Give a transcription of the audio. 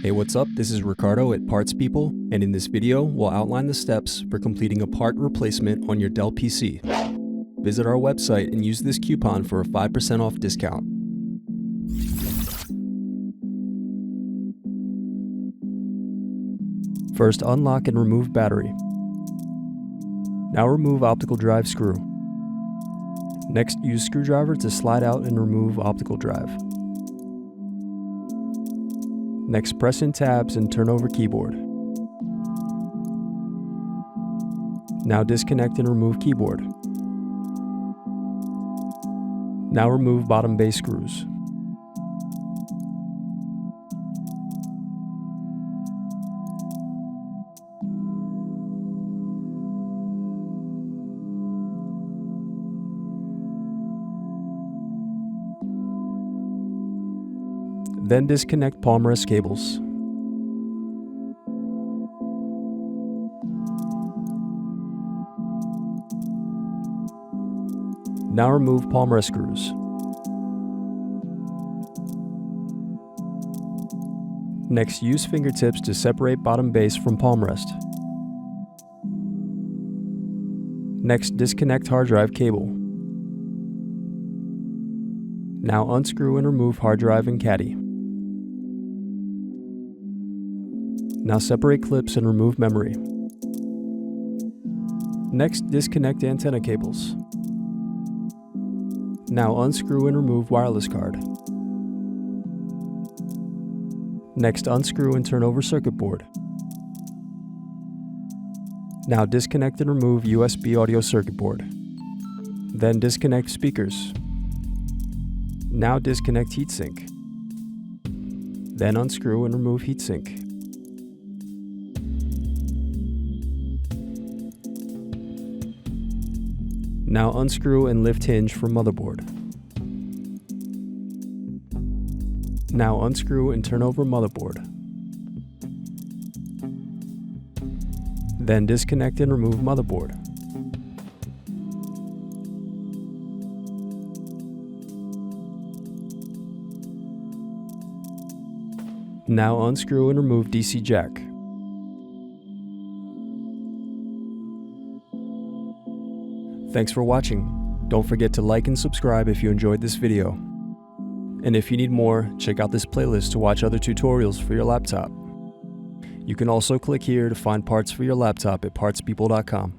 Hey, what's up? This is Ricardo at Parts People, and in this video, we'll outline the steps for completing a part replacement on your Dell PC. Visit our website and use this coupon for a 5% off discount. First, unlock and remove battery. Now remove optical drive screw. Next, use screwdriver to slide out and remove optical drive. Next, press in tabs and turn over keyboard. Now disconnect and remove keyboard. Now remove bottom base screws. Then disconnect palmrest cables. Now remove palmrest screws. Next, use fingertips to separate bottom base from palmrest. Next, disconnect hard drive cable. Now unscrew and remove hard drive and caddy. Now separate clips and remove memory. Next, disconnect antenna cables. Now unscrew and remove wireless card. Next, unscrew and turn over circuit board. Now disconnect and remove USB audio circuit board. Then disconnect speakers. Now disconnect heatsink. Then unscrew and remove heatsink. Now unscrew and lift hinge from motherboard. Now unscrew and turn over motherboard. Then disconnect and remove motherboard. Now unscrew and remove DC jack. Thanks for watching. Don't forget to like and subscribe if you enjoyed this video. And if you need more, check out this playlist to watch other tutorials for your laptop. You can also click here to find parts for your laptop at partspeople.com.